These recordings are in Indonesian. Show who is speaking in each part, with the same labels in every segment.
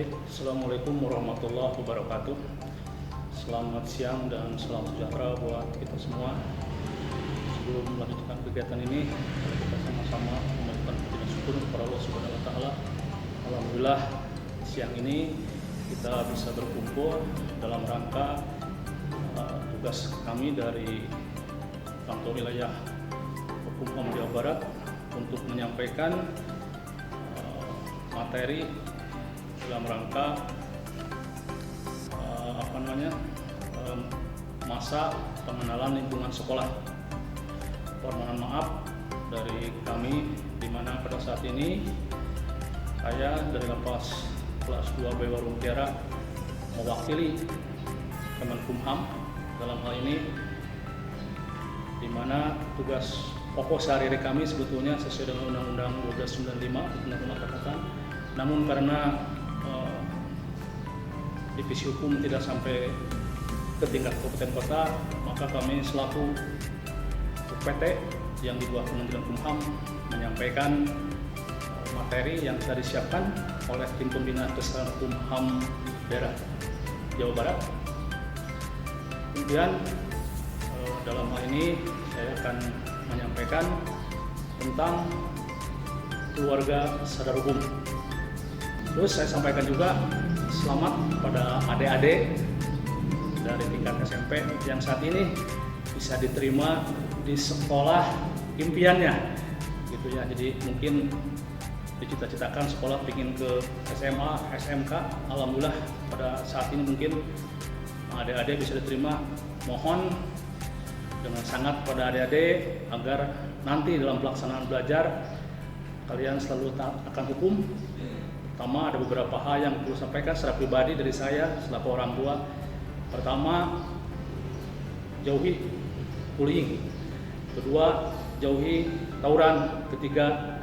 Speaker 1: Baik, Assalamualaikum warahmatullahi wabarakatuh. Selamat siang dan salam sejahtera buat kita semua. Sebelum melanjutkan kegiatan ini, mari kita sama-sama memohon puji syukur kepada Allah Subhanahu wa taala. Alhamdulillah siang ini kita bisa berkumpul dalam rangka tugas kami dari Kantor Wilayah Hukum HAM Jawa Barat untuk menyampaikan materi dalam rangka masa pengenalan lingkungan sekolah. Permohonan maaf dari kami di mana pada saat ini saya dari Lapas kelas 2B Warung Kiara mewakili Kemenkumham dalam hal ini, di mana tugas pokok sehari-hari kami sebetulnya sesuai dengan Undang-Undang 1295 tentang Kekerasan. Namun karena divisi hukum tidak sampai ke tingkat kabupaten kota, maka kami selaku UPT yang di bawah Kementerian Kumham menyampaikan materi yang telah disiapkan oleh tim pembina Kesatuan Hukum HAM daerah Jawa Barat. Kemudian dalam hal ini saya akan menyampaikan tentang keluarga sadar hukum. Terus saya sampaikan juga selamat kepada adik-adik dari tingkat SMP yang saat ini bisa diterima di sekolah impiannya, gitu ya. Jadi mungkin dicita-citakan sekolah ingin ke SMA, SMK. Alhamdulillah pada saat ini mungkin adik-adik bisa diterima. Mohon dengan sangat pada adik-adik agar nanti dalam pelaksanaan belajar kalian selalu akan hukum. Pertama, ada beberapa hal yang perlu sampaikan secara pribadi dari saya selaku orang tua. Pertama, jauhi bullying. Kedua, jauhi tawuran. Ketiga,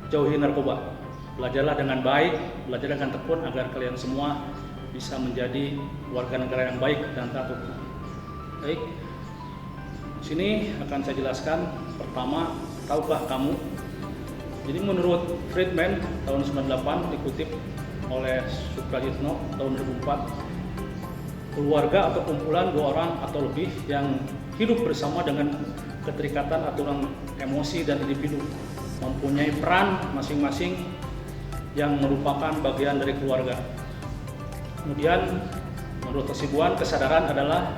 Speaker 1: jauhi narkoba. Belajarlah dengan baik, belajar dengan tekun agar kalian semua bisa menjadi warga negara yang baik dan taat hukum. Baik, di sini akan saya jelaskan. Pertama, tahukah kamu? Jadi menurut Friedman tahun 98 dikutip oleh Suprayitno tahun 2004, keluarga atau kumpulan dua orang atau lebih yang hidup bersama dengan keterikatan aturan emosi dan individu mempunyai peran masing-masing yang merupakan bagian dari keluarga. Kemudian menurut Hasibuan, kesadaran adalah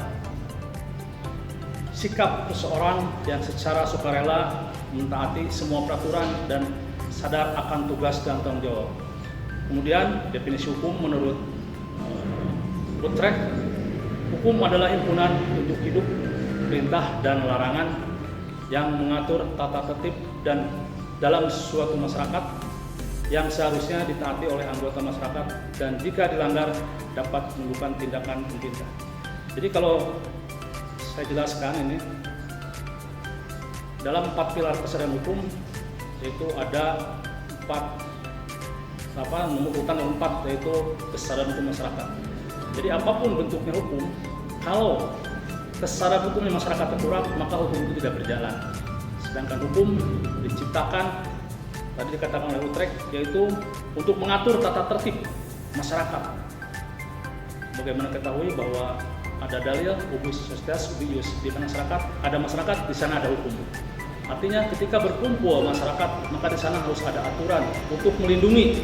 Speaker 1: sikap seseorang yang secara sukarela mentaati semua peraturan dan sadar akan tugas dan tanggung jawab. Kemudian definisi hukum menurut Utrecht, hukum adalah himpunan untuk hidup, perintah dan larangan yang mengatur tata tertib dan dalam suatu masyarakat yang seharusnya ditaati oleh anggota masyarakat dan jika dilanggar dapat menimbulkan tindakan pemerintah. Jadi kalau saya jelaskan ini dalam 4 pilar kesadaran hukum, yaitu ada 4 yaitu kesadaran hukum masyarakat. Jadi apapun bentuknya hukum, kalau kesadaran hukumnya masyarakat terkurang, maka hukum itu tidak berjalan. Sedangkan hukum diciptakan, tadi dikatakan oleh Utrecht, yaitu untuk mengatur tata tertib masyarakat. Bagaimana ketahui bahwa ada dalil ubus societas ubius, di masyarakat ada masyarakat, di sana ada hukum. Artinya ketika berkumpul masyarakat, maka di sana harus ada aturan untuk melindungi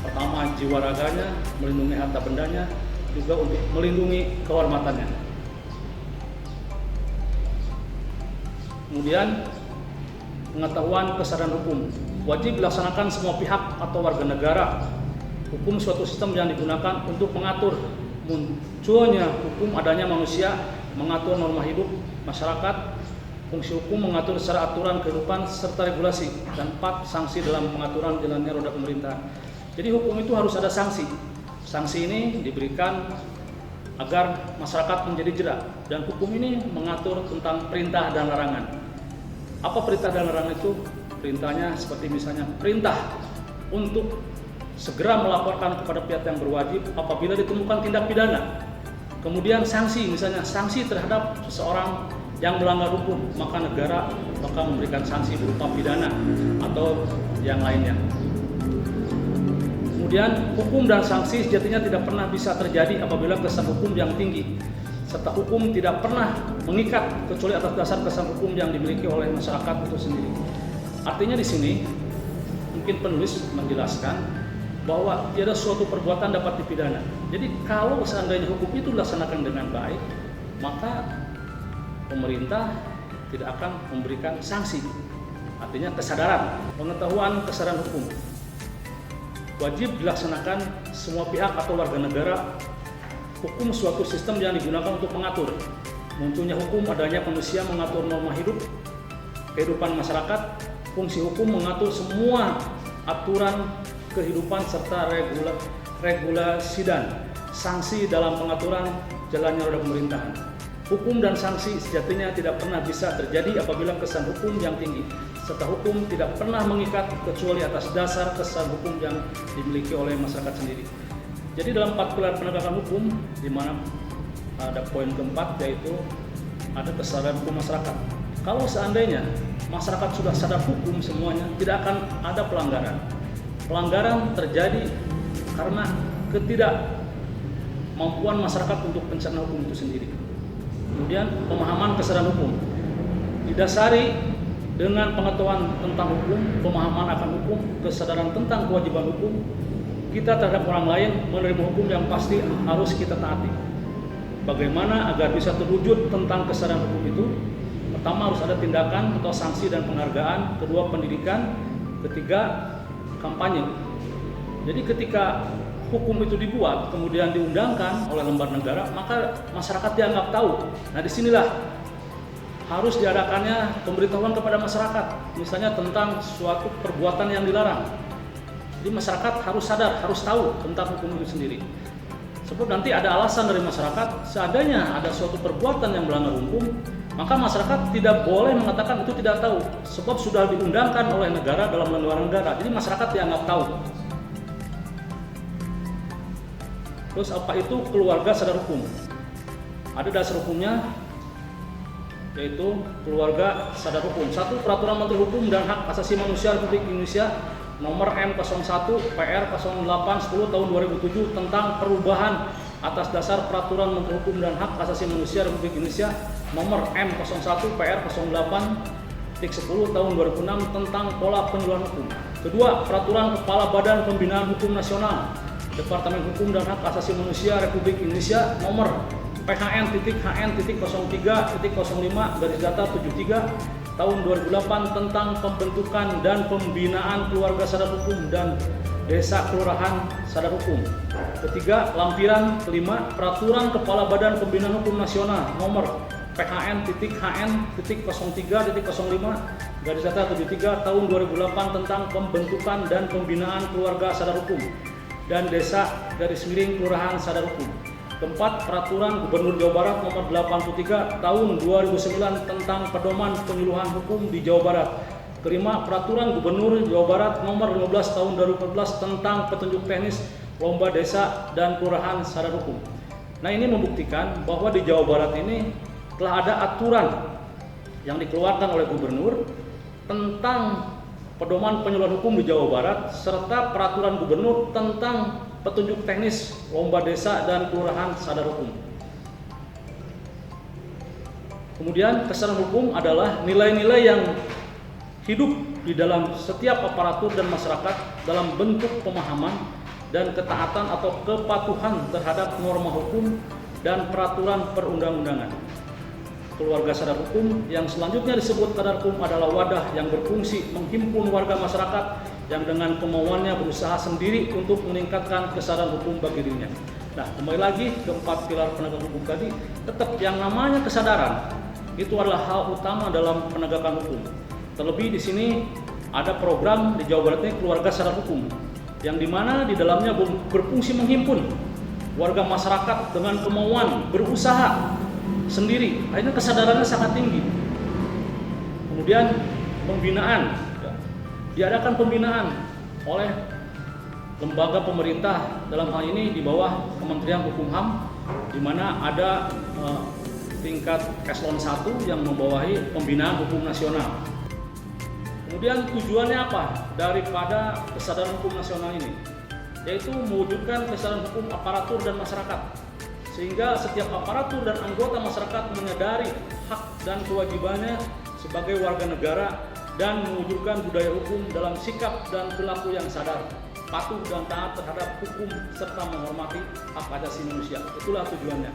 Speaker 1: pertama jiwa raganya, melindungi harta bendanya, juga untuk melindungi kehormatannya. Kemudian pengetahuan kesadaran hukum wajib dilaksanakan semua pihak atau warga negara. Hukum suatu sistem yang digunakan untuk mengatur munculnya hukum, adanya manusia, mengatur norma hidup masyarakat. Fungsi hukum mengatur secara aturan kehidupan serta regulasi. Dan 4, sanksi dalam pengaturan jalannya roda pemerintah. Jadi hukum itu harus ada sanksi. Sanksi ini diberikan agar masyarakat menjadi jerak, dan hukum ini mengatur tentang perintah dan larangan. Apa perintah dan larangan itu? Perintahnya seperti misalnya perintah untuk segera melaporkan kepada pihak yang berwajib apabila ditemukan tindak pidana. Kemudian sanksi, misalnya sanksi terhadap seseorang yang melanggar hukum, maka negara bakal memberikan sanksi berupa pidana atau yang lainnya. Kemudian hukum dan sanksi sejatinya tidak pernah bisa terjadi apabila kesan hukum yang tinggi, serta hukum tidak pernah mengikat kecuali atas dasar kesan hukum yang dimiliki oleh masyarakat itu sendiri. Artinya di sini mungkin penulis menjelaskan bahwa tiada suatu perbuatan dapat dipidana. Jadi kalau seandainya hukum itu dilaksanakan dengan baik, maka pemerintah tidak akan memberikan sanksi. Artinya kesadaran, pengetahuan kesadaran hukum wajib dilaksanakan semua pihak atau warga negara. Hukum suatu sistem yang digunakan untuk mengatur munculnya hukum, adanya manusia mengatur norma hidup, kehidupan masyarakat. Fungsi hukum mengatur semua aturan kehidupan serta regulasi dan sanksi dalam pengaturan jalannya roda pemerintahan. Hukum dan sanksi sejatinya tidak pernah bisa terjadi apabila kesan hukum yang tinggi, serta hukum tidak pernah mengikat kecuali atas dasar kesan hukum yang dimiliki oleh masyarakat sendiri. Jadi dalam 4 pilar penegakan hukum, di mana ada poin keempat yaitu ada kesadaran hukum masyarakat. Kalau seandainya masyarakat sudah sadar hukum semuanya, tidak akan ada pelanggaran. Pelanggaran terjadi karena ketidakmampuan masyarakat untuk pencernaan hukum itu sendiri. Kemudian pemahaman kesadaran hukum didasari dengan pengetahuan tentang hukum, pemahaman akan hukum, kesadaran tentang kewajiban hukum kita terhadap orang lain, menerima hukum yang pasti harus kita taati. Bagaimana agar bisa terwujud tentang kesadaran hukum itu? Pertama, harus ada tindakan atau sanksi dan penghargaan. Kedua, pendidikan. Ketiga, kampanye. Jadi ketika hukum itu dibuat, kemudian diundangkan oleh lembaga negara, maka masyarakat dianggap tahu. Nah, disinilah harus diadakannya pemberitahuan kepada masyarakat, misalnya tentang suatu perbuatan yang dilarang. Jadi masyarakat harus sadar, harus tahu tentang hukum itu sendiri. Sebab nanti ada alasan dari masyarakat, seandainya ada suatu perbuatan yang melanggar hukum, maka masyarakat tidak boleh mengatakan itu tidak tahu, sebab sudah diundangkan oleh negara dalam lembaga negara. Jadi masyarakat dianggap tahu. Terus apa itu keluarga sadar hukum? Ada dasar hukumnya, yaitu keluarga sadar hukum. 1. Peraturan Menteri Hukum dan Hak Asasi Manusia Republik Indonesia Nomor M01 PR 0810 tahun 2007 tentang perubahan atas dasar Peraturan Menteri Hukum dan Hak Asasi Manusia Republik Indonesia Nomor M01 PR 0810 tahun 2006 tentang pola penyuluhan hukum. Kedua, Peraturan Kepala Badan Pembinaan Hukum Nasional Departemen Hukum dan Hak Asasi Manusia Republik Indonesia Nomor PHN.HN.05/73 tahun 2008 tentang pembentukan dan pembinaan keluarga sadar hukum dan desa kelurahan sadar hukum. Ketiga, lampiran. Kelima, Peraturan Kepala Badan Pembinaan Hukum Nasional Nomor PHN.HN.05/73 tahun 2008 tentang pembentukan dan pembinaan keluarga sadar hukum dan desa kelurahan sadar hukum. Keempat, Peraturan Gubernur Jawa Barat Nomor 83 Tahun 2009 tentang pedoman penyuluhan hukum di Jawa Barat. Kelima, Peraturan Gubernur Jawa Barat Nomor 15 Tahun 2014 tentang petunjuk teknis lomba desa dan kelurahan sadar hukum. Nah, ini membuktikan bahwa di Jawa Barat ini telah ada aturan yang dikeluarkan oleh Gubernur tentang pedoman penyuluhan hukum di Jawa Barat serta Peraturan Gubernur tentang petunjuk teknis lomba desa dan kelurahan sadar hukum. Kemudian kesadaran hukum adalah nilai-nilai yang hidup di dalam setiap aparatur dan masyarakat dalam bentuk pemahaman dan ketaatan atau kepatuhan terhadap norma hukum dan peraturan perundang-undangan. Keluarga sadar hukum yang selanjutnya disebut sadar hukum adalah wadah yang berfungsi menghimpun warga masyarakat yang dengan kemauannya berusaha sendiri untuk meningkatkan kesadaran hukum bagi dirinya. Nah, kembali lagi ke 4 pilar penegakan hukum tadi, tetap yang namanya kesadaran itu adalah hal utama dalam penegakan hukum. Terlebih di sini ada program di Jawa Barat ini keluarga sadar hukum, yang dimana di dalamnya berfungsi menghimpun warga masyarakat dengan kemauan berusaha sendiri. Akhirnya kesadarannya sangat tinggi. Kemudian pembinaan, diadakan pembinaan oleh lembaga pemerintah, dalam hal ini di bawah Kementerian Hukum HAM, di mana ada tingkat eselon 1 yang membawahi pembinaan hukum nasional. Kemudian tujuannya apa daripada kesadaran hukum nasional ini? yaitu mewujudkan kesadaran hukum aparatur dan masyarakat, sehingga setiap aparatur dan anggota masyarakat menyadari hak dan kewajibannya sebagai warga negara dan mewujudkan budaya hukum dalam sikap dan perilaku yang sadar, patuh dan taat terhadap hukum serta menghormati hak asasi manusia. Itulah tujuannya.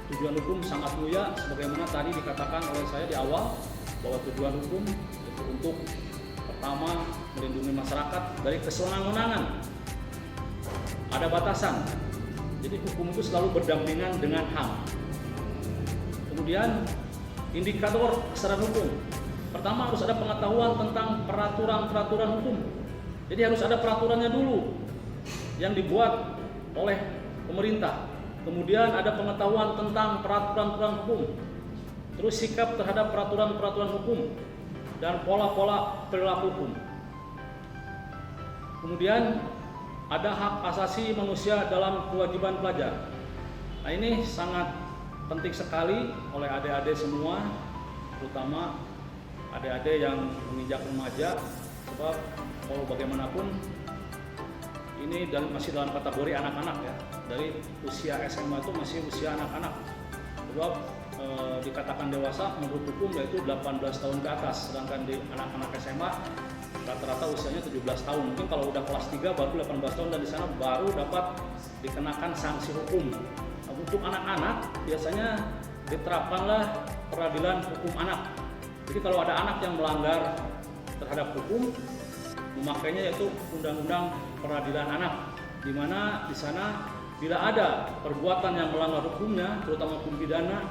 Speaker 1: Tujuan hukum sangat mulia, sebagaimana tadi dikatakan oleh saya di awal, bahwa tujuan hukum itu untuk pertama melindungi masyarakat dari kesewenang-wenangan. Ada batasan, jadi hukum itu selalu berdampingan dengan HAM. Kemudian indikator kesadaran hukum. Pertama harus ada pengetahuan tentang peraturan-peraturan hukum. Jadi harus ada peraturannya dulu yang dibuat oleh pemerintah. Kemudian ada pengetahuan tentang peraturan-peraturan hukum. Terus sikap terhadap peraturan-peraturan hukum dan pola-pola perilaku hukum. Kemudian ada hak asasi manusia dalam kewajiban pelajar. Nah, ini sangat penting sekali oleh adik-adik semua, terutama adik-adik yang menginjak remaja, sebab bagaimanapun ini masih dalam kategori anak-anak ya. Dari usia SMA itu masih usia anak-anak. Sebab dikatakan dewasa menurut hukum yaitu 18 tahun ke atas, sedangkan di anak-anak SMA rata-rata usianya 17 tahun. Mungkin kalau udah kelas 3 baru 18 tahun, dan di sana baru dapat dikenakan sanksi hukum. Nah, untuk anak-anak biasanya diterapkanlah peradilan hukum anak. Jadi kalau ada anak yang melanggar terhadap hukum, memakainya yaitu undang-undang peradilan anak, di mana di sana bila ada perbuatan yang melanggar hukumnya, terutama hukum pidana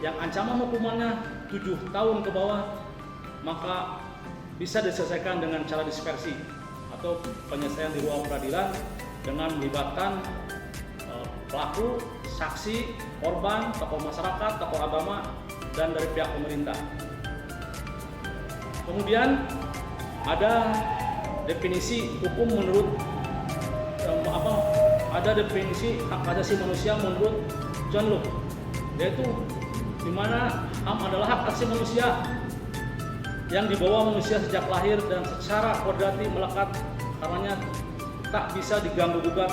Speaker 1: yang ancaman hukumannya 7 tahun ke bawah, maka bisa diselesaikan dengan cara dispersi atau penyelesaian di ruang peradilan dengan melibatkan pelaku, saksi, korban, tokoh masyarakat, tokoh agama, dan dari pihak pemerintah. Kemudian ada definisi hukum menurut ada definisi hak asasi manusia menurut John Locke, yaitu di mana HAM adalah hak asasi manusia yang dibawa manusia sejak lahir dan secara kodratih melekat, karenanya tak bisa diganggu-gugat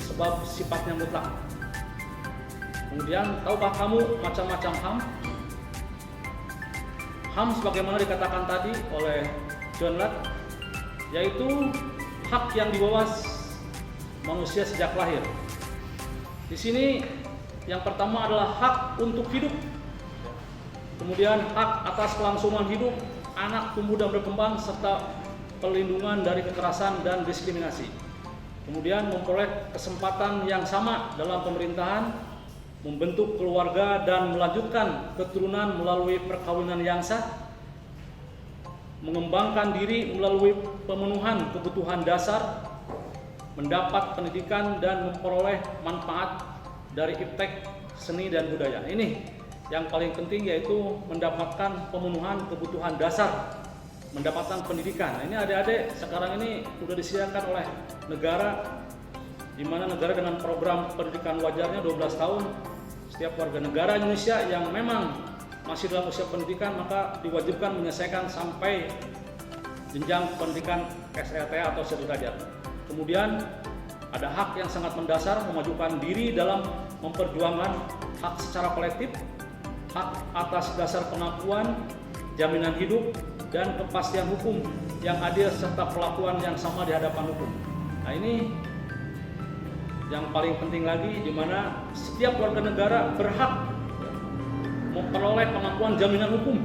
Speaker 1: sebab sifatnya mutlak. Kemudian, tahukah kamu macam-macam HAM? HAM sebagaimana dikatakan tadi oleh John Locke, yaitu hak yang dibawa manusia sejak lahir. Di sini yang pertama adalah hak untuk hidup. Kemudian hak atas kelangsungan hidup anak tumbuh dan berkembang serta perlindungan dari kekerasan dan diskriminasi. Kemudian memperoleh kesempatan yang sama dalam pemerintahan, membentuk keluarga dan melanjutkan keturunan melalui perkawinan yang sah, mengembangkan diri melalui pemenuhan kebutuhan dasar, mendapat pendidikan dan memperoleh manfaat dari iptek seni dan budaya. Ini yang paling penting, yaitu mendapatkan pemenuhan kebutuhan dasar, mendapatkan pendidikan. Nah, ini adik-adik sekarang ini sudah disediakan oleh negara, di mana negara dengan program pendidikan wajarnya 12 tahun. Setiap warga negara Indonesia yang memang masih dalam usia pendidikan maka diwajibkan menyelesaikan sampai jenjang pendidikan SLTA atau sederajat. Kemudian ada hak yang sangat mendasar, memajukan diri dalam memperjuangkan hak secara kolektif, hak atas dasar pengakuan, jaminan hidup, dan kepastian hukum yang adil serta perlakuan yang sama di hadapan hukum. Nah, ini yang paling penting lagi, di mana setiap warga negara berhak memperoleh pengakuan jaminan hukum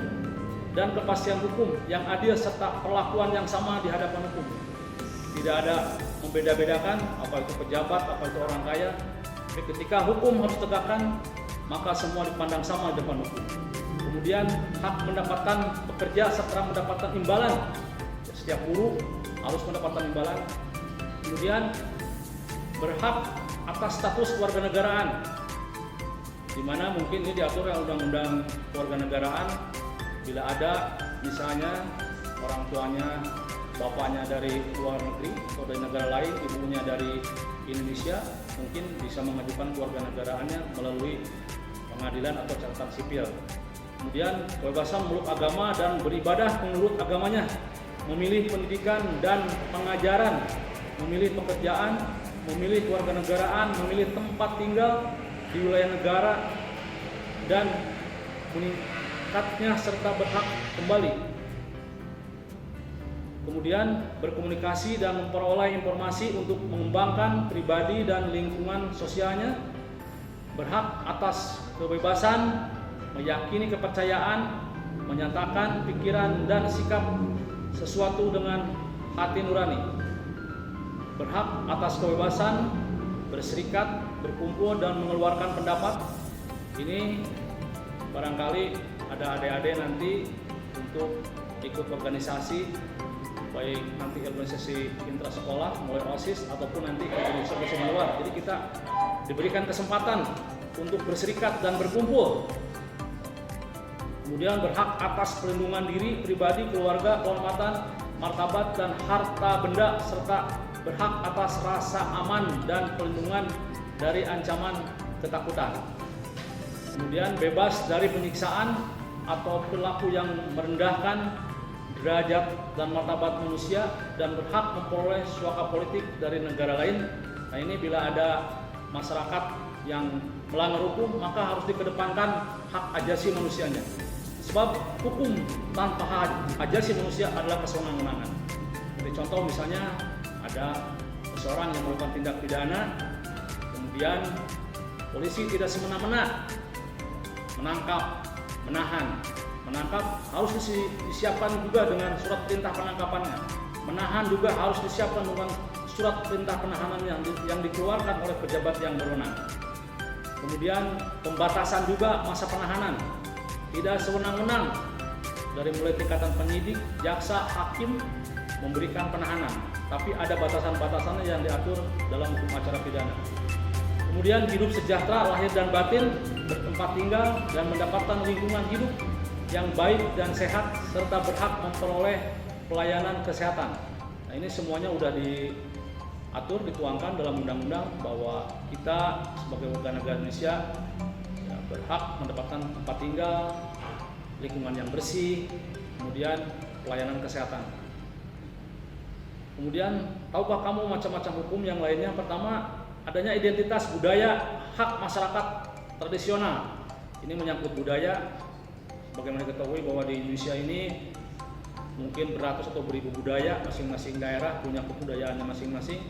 Speaker 1: dan kepastian hukum yang adil serta perlakuan yang sama di hadapan hukum. Tidak ada membeda-bedakan apa itu pejabat, apa itu orang kaya. Tapi ketika hukum harus tegakkan, maka semua dipandang sama di depan hukum. Kemudian hak mendapatkan pekerja serta mendapatkan imbalan. Setiap buruh harus mendapatkan imbalan. Kemudian berhak atas status kewarganegaraan, di mana mungkin ini diatur yang undang-undang kewarganegaraan. Bila ada misalnya orang tuanya, bapaknya dari luar negeri atau dari negara lain, ibunya dari Indonesia, mungkin bisa mengajukan kewarganegaraannya melalui pengadilan atau catatan sipil. Kemudian kebebasan memeluk agama dan beribadah menurut agamanya, memilih pendidikan dan pengajaran, memilih pekerjaan, memilih kewarganegaraan, memilih tempat tinggal di wilayah negara, dan meningkatnya serta berhak kembali. Kemudian berkomunikasi dan memperoleh informasi untuk mengembangkan pribadi dan lingkungan sosialnya, berhak atas kebebasan, meyakini kepercayaan, menyatakan pikiran dan sikap sesuatu dengan hati nurani, berhak atas kebebasan berserikat, berkumpul dan mengeluarkan pendapat. Ini barangkali ada adik-adik nanti untuk ikut organisasi, baik nanti organisasi intrasekolah mulai OSIS ataupun nanti organisasi luar. Jadi kita diberikan kesempatan untuk berserikat dan berkumpul. Kemudian berhak atas perlindungan diri, pribadi, keluarga, kehormatan, martabat, dan harta benda, serta berhak atas rasa aman dan perlindungan dari ancaman ketakutan. Kemudian bebas dari penyiksaan atau perilaku yang merendahkan derajat dan martabat manusia, dan berhak memperoleh suaka politik dari negara lain. Nah, ini bila ada masyarakat yang melanggar hukum, maka harus dikedepankan hak ajasi manusianya. Sebab hukum tanpa hak ajasi manusia adalah kesewenang-wenangan. Jadi contoh misalnya ada seseorang yang melakukan tindak pidana, kemudian polisi tidak semena-mena menangkap, menangkap harus disiapkan juga dengan surat perintah penangkapannya. Menahan juga harus disiapkan dengan surat perintah penahanan yang dikeluarkan oleh pejabat yang berwenang. Kemudian pembatasan juga masa penahanan. Tidak sewenang-wenang dari mulai tingkatan penyidik, jaksa, hakim memberikan penahanan, tapi ada batasan-batasannya yang diatur dalam hukum acara pidana. Kemudian hidup sejahtera lahir dan batin, bertempat tinggal dan mendapatkan lingkungan hidup yang baik dan sehat, serta berhak memperoleh pelayanan kesehatan. Nah, ini semuanya sudah diatur, dituangkan dalam undang-undang bahwa kita sebagai warga negara Indonesia berhak mendapatkan tempat tinggal, lingkungan yang bersih, kemudian pelayanan kesehatan. Kemudian, tahukah kamu macam-macam hukum yang lainnya? Pertama, adanya identitas budaya hak masyarakat tradisional. Ini menyangkut budaya. Bagaimana diketahui bahwa di Indonesia ini mungkin beratus atau beribu budaya, masing-masing daerah punya kebudayaannya masing-masing.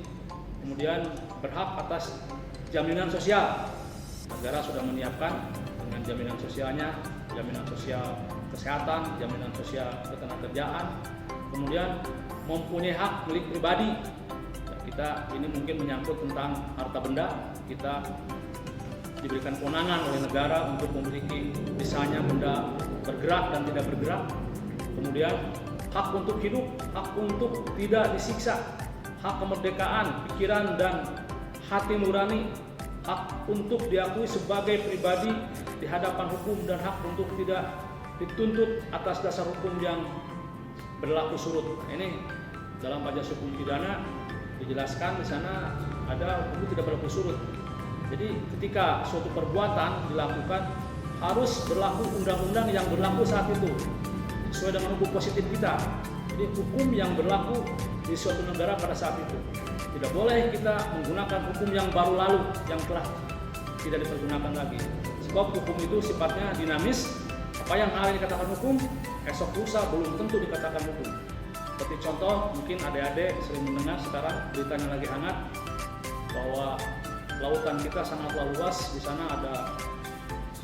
Speaker 1: Kemudian berhak atas jaminan sosial. Negara sudah menyiapkan dengan jaminan sosialnya, jaminan sosial kesehatan, jaminan sosial ketenagakerjaan. Kemudian mempunyai hak milik pribadi. Nah, kita ini mungkin menyangkut tentang harta benda. Kita diberikan kewenangan oleh negara untuk memiliki misalnya benda bergerak dan tidak bergerak. Kemudian hak untuk hidup, hak untuk tidak disiksa, hak kemerdekaan pikiran dan hati nurani, hak untuk diakui sebagai pribadi di hadapan hukum, dan hak untuk tidak dituntut atas dasar hukum yang berlaku surut. Ini dalam Majelis Hukum Pidana dijelaskan di sana ada hukum tidak berlaku surut. Jadi ketika suatu perbuatan dilakukan harus berlaku undang-undang yang berlaku saat itu sesuai dengan hukum positif kita. Jadi hukum yang berlaku di suatu negara pada saat itu. Tidak boleh kita menggunakan hukum yang baru lalu, yang telah tidak dipergunakan lagi. Sebab hukum itu sifatnya dinamis. Apa yang hari ini dikatakan hukum, esok lusa belum tentu dikatakan hukum. Seperti contoh, mungkin adik-adik sering mendengar sekarang beritanya lagi hangat bahwa lautan kita sangatlah luas. Di sana ada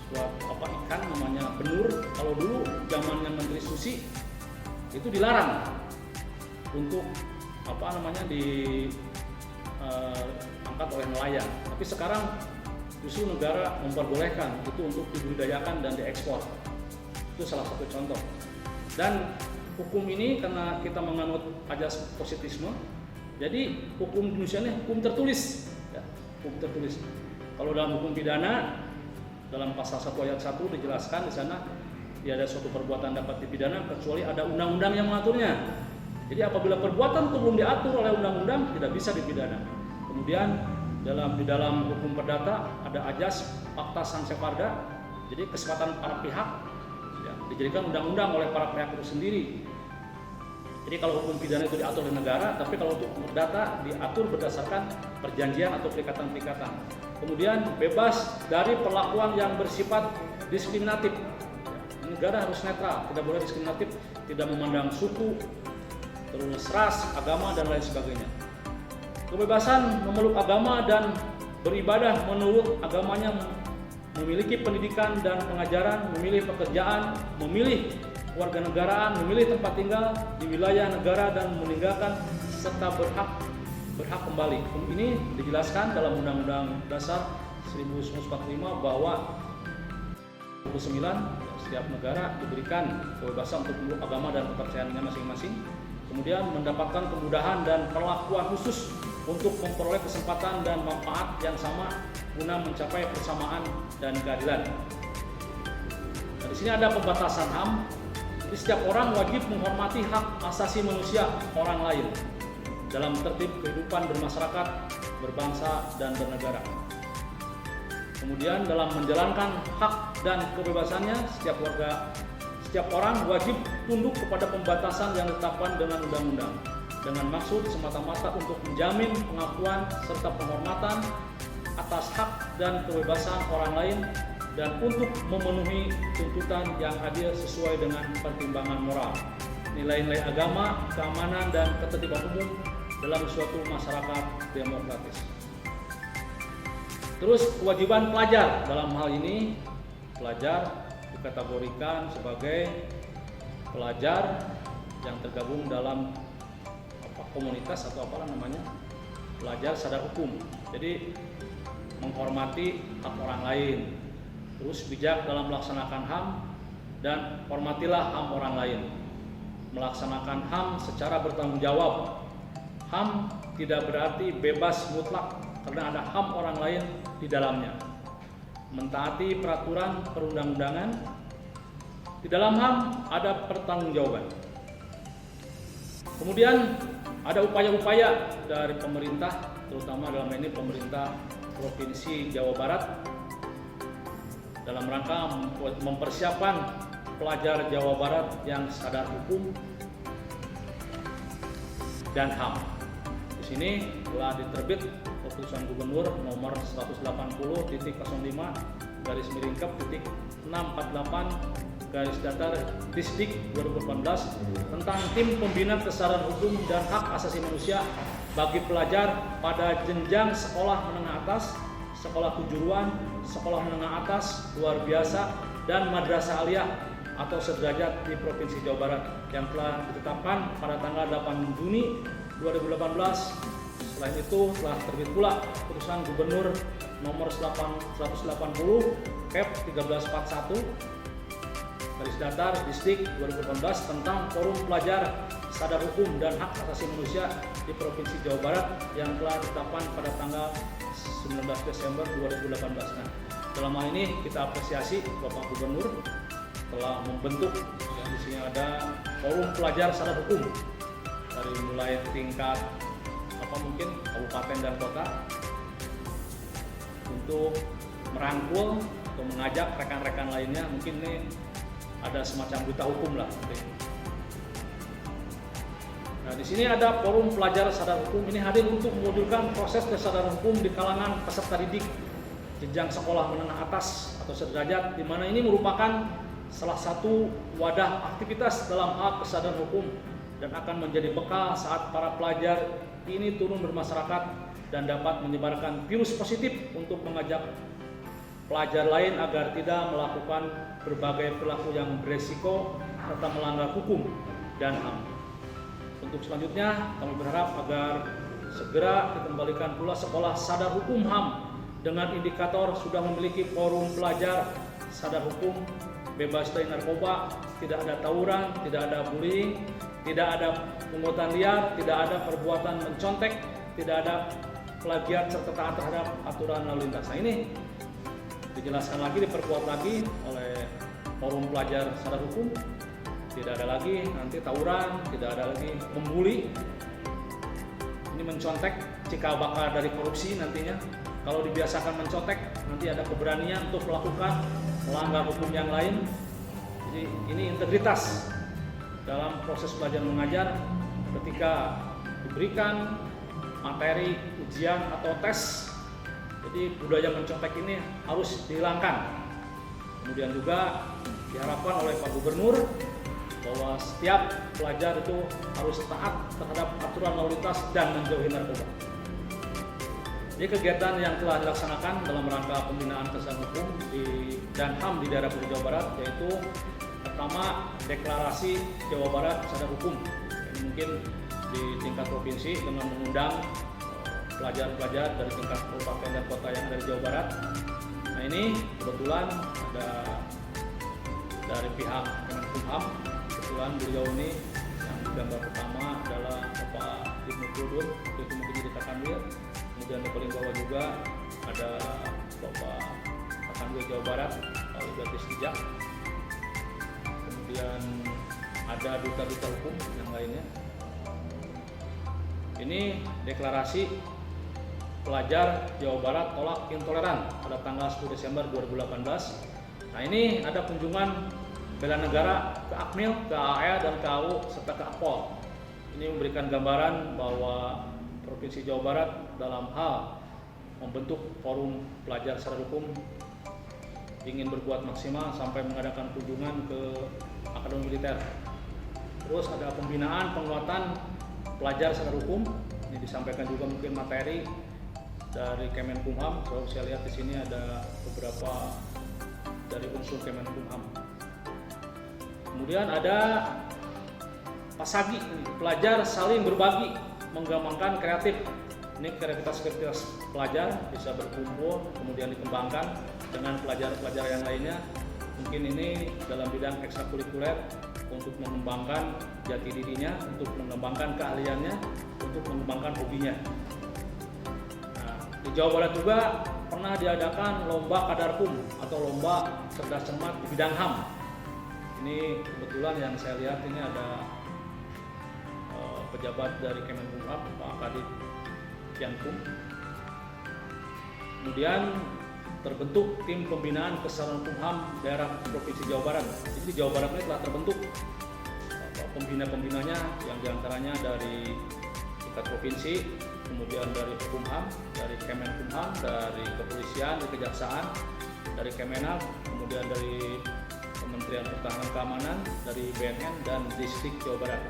Speaker 1: suatu ikan namanya benur. Kalau dulu zamannya Menteri Susi itu dilarang untuk angkat oleh nelayan. Tapi sekarang justru negara memperbolehkan itu untuk dibudidayakan dan diekspor. Itu salah satu contoh. Dan hukum ini karena kita menganut ajas positisme, jadi hukum Indonesia ini hukum tertulis. Ya, hukum tertulis. Kalau dalam hukum pidana, dalam pasal 1 ayat 1 dijelaskan di sana tidak ada suatu perbuatan dapat dipidana kecuali ada undang-undang yang mengaturnya. Jadi apabila perbuatan itu belum diatur oleh undang-undang tidak bisa dipidana. Kemudian di dalam hukum perdata ada ajas pacta sanseparda, jadi kesepakatan para pihak ya, dijadikan undang-undang oleh para pihak itu sendiri. Jadi kalau hukum pidana itu diatur di negara, tapi kalau untuk perdata diatur berdasarkan perjanjian atau perikatan-perikatan. Kemudian bebas dari perlakuan yang bersifat diskriminatif. Negara harus netral, tidak boleh diskriminatif, tidak memandang suku, terus ras, agama, dan lain sebagainya. Kebebasan memeluk agama dan beribadah menurut agamanya, memiliki pendidikan dan pengajaran, memilih pekerjaan, memilih warga negaraan, memilih tempat tinggal di wilayah negara, dan meninggalkan serta berhak kembali. Ini dijelaskan dalam Undang-Undang Dasar 1945 bahwa 29 setiap negara diberikan kebebasan untuk memeluk agama dan kepercayaannya masing-masing, kemudian mendapatkan kemudahan dan perlakuan khusus untuk memperoleh kesempatan dan manfaat yang sama guna mencapai persamaan dan keadilan. Di sini ada pembatasan HAM. Jadi setiap orang wajib menghormati hak asasi manusia orang lain dalam tertib kehidupan bermasyarakat, berbangsa, dan bernegara. Kemudian dalam menjalankan hak dan kebebasannya, setiap orang wajib tunduk kepada pembatasan yang ditetapkan dengan undang-undang, dengan maksud semata-mata untuk menjamin pengakuan serta penghormatan atas hak dan kebebasan orang lain, dan untuk memenuhi tuntutan yang adil sesuai dengan pertimbangan moral, nilai-nilai agama, keamanan, dan ketertiban umum dalam suatu masyarakat demokratis. Terus kewajiban pelajar, dalam hal ini pelajar dikategorikan sebagai pelajar yang tergabung dalam komunitas atau pelajar sadar hukum. Jadi menghormati hak orang lain, terus bijak dalam melaksanakan HAM, dan hormatilah HAM orang lain. Melaksanakan HAM secara bertanggung jawab. HAM tidak berarti bebas mutlak karena ada HAM orang lain di dalamnya. Mentaati peraturan perundang-undangan. Di dalam HAM ada pertanggungjawaban. Kemudian ada upaya-upaya dari pemerintah, terutama dalam ini pemerintah Provinsi Jawa Barat, dalam rangka mempersiapkan pelajar Jawa Barat yang sadar hukum dan HAM. Di sini telah diterbit Keputusan Gubernur nomor 180.0.648/Distrik 2018 tentang tim pembina kesadaran hukum dan hak asasi manusia bagi pelajar pada jenjang sekolah menengah atas, sekolah kejuruan, sekolah menengah atas, luar biasa, dan madrasah aliyah atau sederajat di Provinsi Jawa Barat yang telah ditetapkan pada tanggal 8 Juni 2018. Selain itu telah terbit pula Keputusan Gubernur nomor 141/1341/Distrik 2018 tentang Forum Pelajar Sadar Hukum dan Hak Asasi Manusia di Provinsi Jawa Barat yang telah ditetapkan pada tanggal 19 Desember 2018. Nah, dalam hal ini kita apresiasi Bapak Gubernur telah membentuk, di sini ada Forum Pelajar Sadar Hukum dari mulai tingkat kabupaten dan kota untuk merangkul atau mengajak rekan-rekan lainnya. Mungkin ini ada semacam duta hukum lah. Nah, di sini ada Forum Pelajar Sadar Hukum. Ini hadir untuk mewujudkan proses kesadaran hukum di kalangan peserta didik jenjang sekolah menengah atas atau sederajat, di mana ini merupakan salah satu wadah aktivitas dalam hal kesadaran hukum dan akan menjadi bekal saat para pelajar ini turun bermasyarakat dan dapat menyebarkan virus positif untuk mengajak pelajar lain agar tidak melakukan berbagai perilaku yang beresiko serta melanggar hukum dan HAM. Untuk selanjutnya, kami berharap agar segera dikembalikan pula sekolah sadar hukum HAM dengan indikator sudah memiliki forum pelajar sadar hukum, bebas dari narkoba, tidak ada tawuran, tidak ada bullying, tidak ada pungutan liar, tidak ada perbuatan mencontek, tidak ada plagiat serta taat terhadap aturan lalu lintas. Nah, ini dijelaskan lagi, diperkuat lagi oleh Forum Pelajar Sadar Hukum. Tidak ada lagi nanti tawuran, tidak ada lagi membuli. Ini mencontek cikal bakal dari korupsi nantinya. Kalau dibiasakan mencontek, nanti ada keberanian untuk melakukan melanggar hukum yang lain. Jadi ini integritas dalam proses belajar mengajar ketika diberikan materi ujian atau tes, jadi budaya mencontek ini harus dihilangkan. Kemudian juga diharapkan oleh Pak Gubernur bahwa setiap pelajar itu harus taat terhadap aturan lalu lintas dan menjauhi narkoba. Jadi kegiatan yang telah dilaksanakan dalam rangka pembinaan kesadaran hukum dan HAM di daerah Jawa Barat, yaitu pertama deklarasi Jawa Barat sadar hukum, yang mungkin di tingkat provinsi dengan mengundang pelajar-pelajar dari tingkat kabupaten dan kota yang ada di Jawa Barat. Nah ini kebetulan ada dari pihak Kemenkumham, kebetulan beliau ini yang gambar pertama adalah Bapak Ibnu Kudun, itu mungkin jadi Kakanwil. Kemudian di paling bawah juga ada Bapak Kakanwil Jawa Barat, Pak Libertis Tijak. Kemudian ada duta-duta hukum yang lainnya. Ini deklarasi pelajar Jawa Barat tolak intoleran pada tanggal 10 Desember 2018. Nah ini ada kunjungan bela negara ke Akmil, ke AAE, dan ke AU, serta ke Akpol. Ini memberikan gambaran bahwa Provinsi Jawa Barat dalam hal membentuk forum pelajar sadar hukum ingin berbuat maksimal sampai mengadakan kunjungan ke Akademi Militer. Terus ada pembinaan penguatan pelajar sadar hukum. Ini disampaikan juga mungkin materi dari Kemenkumham. So, saya lihat di sini ada beberapa dari unsur Kemenkumham. Kemudian ada Pasagi, pelajar saling berbagi, mengembangkan kreatif. Ini kreativitas pelajar bisa berkumpul, kemudian dikembangkan dengan pelajar-pelajar yang lainnya. Mungkin ini dalam bidang ekstrakurikuler untuk mengembangkan jati dirinya, untuk mengembangkan keahliannya, untuk mengembangkan hobinya. Nah, di Jawa Barat juga pernah diadakan lomba kadarkum atau lomba cerdas cermat di bidang HAM. Ini kebetulan yang saya lihat ini ada pejabat dari Kemenkumham, Pak Kadit Yankum. Kemudian terbentuk tim pembinaan kesadaran hukum HAM daerah Provinsi Jawa Barat. Jadi Jawa Barat ini telah terbentuk pembina-pembinanya yang diantaranya dari tingkat provinsi, kemudian dari hukum HAM, dari Kemenkumham, dari kepolisian, dari kejaksaan, dari Kemenak, kemudian dari Kementerian Pertahanan Keamanan, dari BNN, dan Distrik Jawa Barat.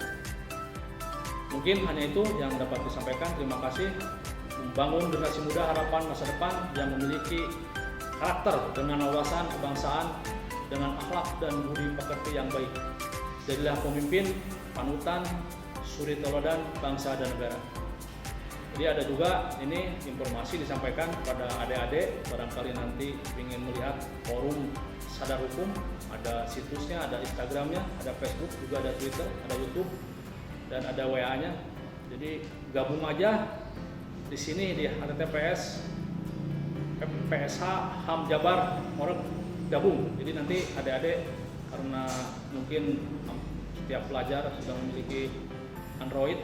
Speaker 1: Mungkin hanya itu yang dapat disampaikan. Terima kasih. Membangun generasi muda harapan masa depan yang memiliki karakter dengan wawasan kebangsaan, dengan akhlak dan budi pekerti yang baik. Jadilah pemimpin, panutan, suri teladan bangsa dan negara. Jadi ada juga ini informasi disampaikan pada adik-adik, barangkali nanti ingin melihat forum sadar hukum, ada situsnya, ada Instagramnya, ada Facebook, juga ada Twitter, ada YouTube, dan ada WA-nya. Jadi gabung aja di sini di https PSH HAM Jabar Org, gabung. Jadi nanti adik-adik, karena mungkin setiap pelajar sudah memiliki Android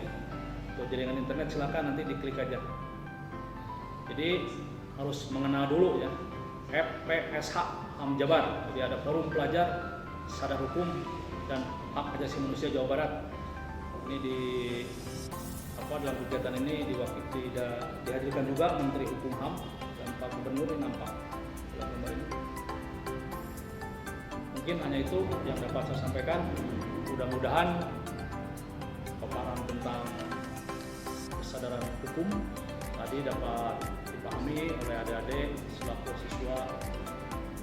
Speaker 1: atau jaringan internet, silakan nanti diklik aja. Jadi harus mengenal dulu ya PSH HAM Jabar. Jadi ada forum pelajar sadar hukum dan hak asasi manusia Jawa Barat. Ini dalam kegiatan ini dihadirkan juga Menteri Hukum HAM dan Pak Gubernur yang nampak dalam gambar ini. Mungkin hanya itu yang dapat saya sampaikan. Mudah-mudahan paparan tentang kesadaran hukum tadi dapat dipahami oleh adik-adik selaku siswa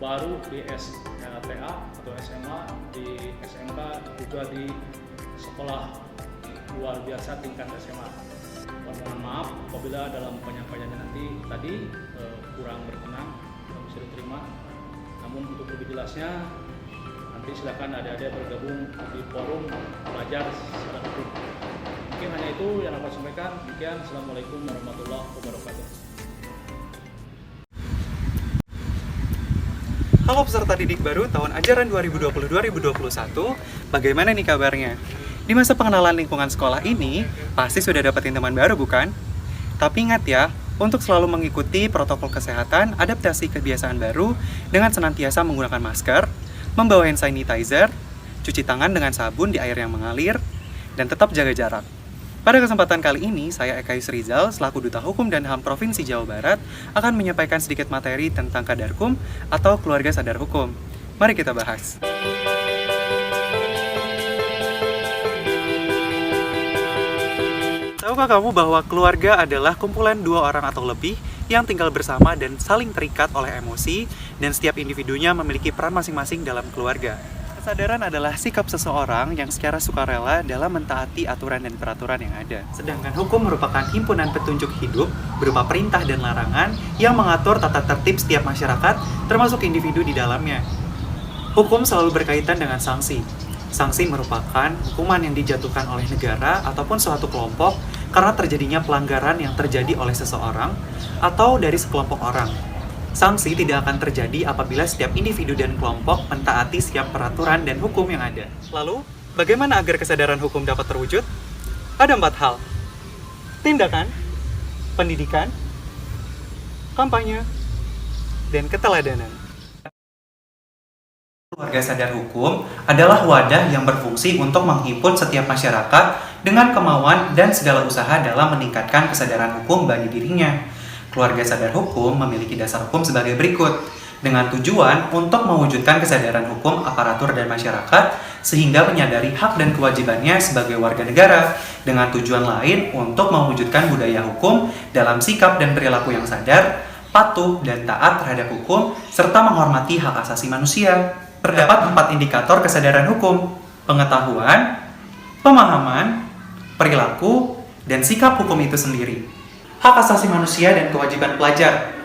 Speaker 1: baru di SLTA atau SMA, di SMK, juga di sekolah luar biasa tingkat SMA. Mohon maaf apabila dalam penyampaiannya nanti tadi kurang berkenan, tidak bisa diterima. Namun untuk lebih jelasnya nanti silakan adik-adik bergabung di forum pelajar sadar hukum. Mungkin hanya itu yang dapat saya sampaikan. Demikian, Assalamualaikum warahmatullahi wabarakatuh.
Speaker 2: Halo peserta didik baru tahun ajaran 2020-2021, bagaimana nih kabarnya? Di masa pengenalan lingkungan sekolah ini, pasti sudah dapetin teman baru bukan? Tapi ingat ya, untuk selalu mengikuti protokol kesehatan, adaptasi kebiasaan baru dengan senantiasa menggunakan masker, membawa hand sanitizer, cuci tangan dengan sabun di air yang mengalir, dan tetap jaga jarak. Pada kesempatan kali ini, saya Eka Yusrizal, selaku Duta Hukum dan HAM Provinsi Jawa Barat, akan menyampaikan sedikit materi tentang Kadarkum atau Keluarga Sadar Hukum. Mari kita bahas. Tahukah kamu bahwa keluarga adalah kumpulan dua orang atau lebih yang tinggal bersama dan saling terikat oleh emosi, dan setiap individunya memiliki peran masing-masing dalam keluarga. Kesadaran adalah sikap seseorang yang secara sukarela dalam mentaati aturan dan peraturan yang ada. Sedangkan hukum merupakan himpunan petunjuk hidup berupa perintah dan larangan yang mengatur tata tertib setiap masyarakat, termasuk individu di dalamnya. Hukum selalu berkaitan dengan sanksi. Sanksi merupakan hukuman yang dijatuhkan oleh negara ataupun suatu kelompok karena terjadinya pelanggaran yang terjadi oleh seseorang atau dari sekelompok orang. Sanksi tidak akan terjadi apabila setiap individu dan kelompok mentaati setiap peraturan dan hukum yang ada. Lalu, bagaimana agar kesadaran hukum dapat terwujud? Ada 4 hal. Tindakan, pendidikan, kampanye, dan keteladanan. Keluarga Sadar Hukum adalah wadah yang berfungsi untuk menghimpun setiap masyarakat dengan kemauan dan segala usaha dalam meningkatkan kesadaran hukum bagi dirinya. Keluarga Sadar Hukum memiliki dasar hukum sebagai berikut, dengan tujuan untuk mewujudkan kesadaran hukum aparatur dan masyarakat sehingga menyadari hak dan kewajibannya sebagai warga negara, dengan tujuan lain untuk mewujudkan budaya hukum dalam sikap dan perilaku yang sadar, patuh dan taat terhadap hukum, serta menghormati hak asasi manusia. Terdapat 4 indikator kesadaran hukum: pengetahuan, pemahaman, perilaku, dan sikap hukum itu sendiri. Hak asasi manusia dan kewajiban pelajar.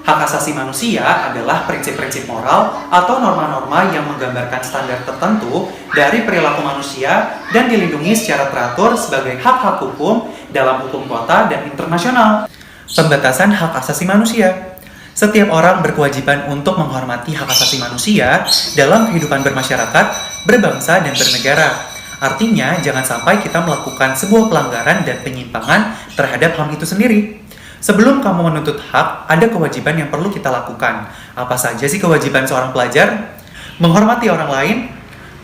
Speaker 2: Hak asasi manusia adalah prinsip-prinsip moral atau norma-norma yang menggambarkan standar tertentu dari perilaku manusia dan dilindungi secara teratur sebagai hak-hak hukum dalam hukum kota dan internasional. Pembatasan hak asasi manusia. Setiap orang berkewajiban untuk menghormati hak asasi manusia dalam kehidupan bermasyarakat, berbangsa, dan bernegara. Artinya, jangan sampai kita melakukan sebuah pelanggaran dan penyimpangan terhadap HAM itu sendiri. Sebelum kamu menuntut hak, ada kewajiban yang perlu kita lakukan. Apa saja sih kewajiban seorang pelajar? Menghormati orang lain,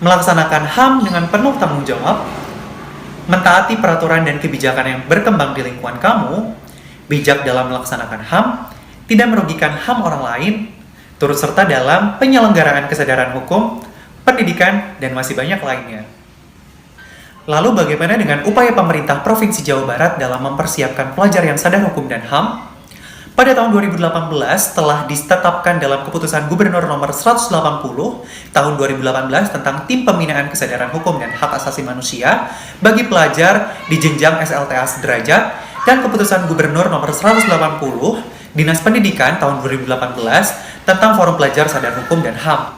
Speaker 2: melaksanakan HAM dengan penuh tanggung jawab, mentaati peraturan dan kebijakan yang berkembang di lingkungan kamu, bijak dalam melaksanakan HAM, tidak merugikan HAM orang lain, turut serta dalam penyelenggaraan kesadaran hukum, pendidikan, dan masih banyak lainnya. Lalu bagaimana dengan upaya pemerintah Provinsi Jawa Barat dalam mempersiapkan pelajar yang sadar hukum dan HAM? Pada tahun 2018 telah ditetapkan dalam Keputusan Gubernur Nomor 180 tahun 2018 tentang Tim Pembinaan Kesadaran Hukum dan Hak Asasi Manusia bagi pelajar di jenjang SLTA sederajat, dan Keputusan Gubernur Nomor 180 Dinas Pendidikan tahun 2018 tentang Forum Pelajar Sadar Hukum dan HAM.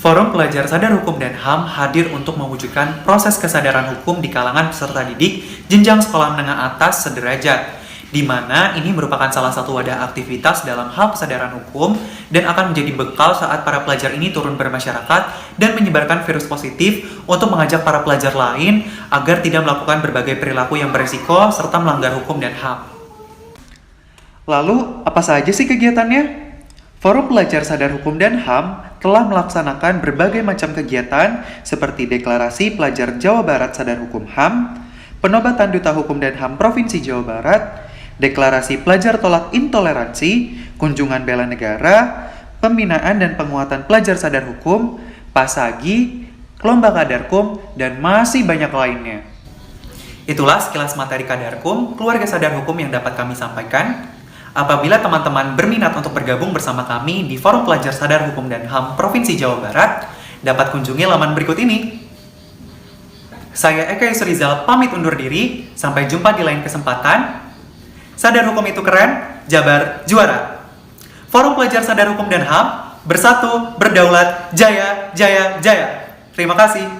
Speaker 2: Forum Pelajar Sadar Hukum dan HAM hadir untuk mewujudkan proses kesadaran hukum di kalangan peserta didik jenjang sekolah menengah atas sederajat, di mana ini merupakan salah satu wadah aktivitas dalam hal kesadaran hukum dan akan menjadi bekal saat para pelajar ini turun bermasyarakat dan menyebarkan virus positif untuk mengajak para pelajar lain agar tidak melakukan berbagai perilaku yang beresiko serta melanggar hukum dan HAM. Lalu, apa saja sih kegiatannya? Forum Pelajar Sadar Hukum dan HAM telah melaksanakan berbagai macam kegiatan seperti Deklarasi Pelajar Jawa Barat Sadar Hukum HAM, Penobatan Duta Hukum dan HAM Provinsi Jawa Barat, Deklarasi Pelajar Tolak Intoleransi, Kunjungan Bela Negara, Pembinaan dan Penguatan Pelajar Sadar Hukum, Pasagi, Lomba Kadarkum, dan masih banyak lainnya. Itulah sekilas materi Kadarkum, Keluarga Sadar Hukum yang dapat kami sampaikan. Apabila teman-teman berminat untuk bergabung bersama kami di Forum Pelajar Sadar Hukum dan HAM Provinsi Jawa Barat, dapat kunjungi laman berikut ini. Saya Eka Yusrizal pamit undur diri, sampai jumpa di lain kesempatan. Sadar hukum itu keren, Jabar juara. Forum Pelajar Sadar Hukum dan HAM, bersatu, berdaulat, jaya, jaya, jaya. Terima kasih.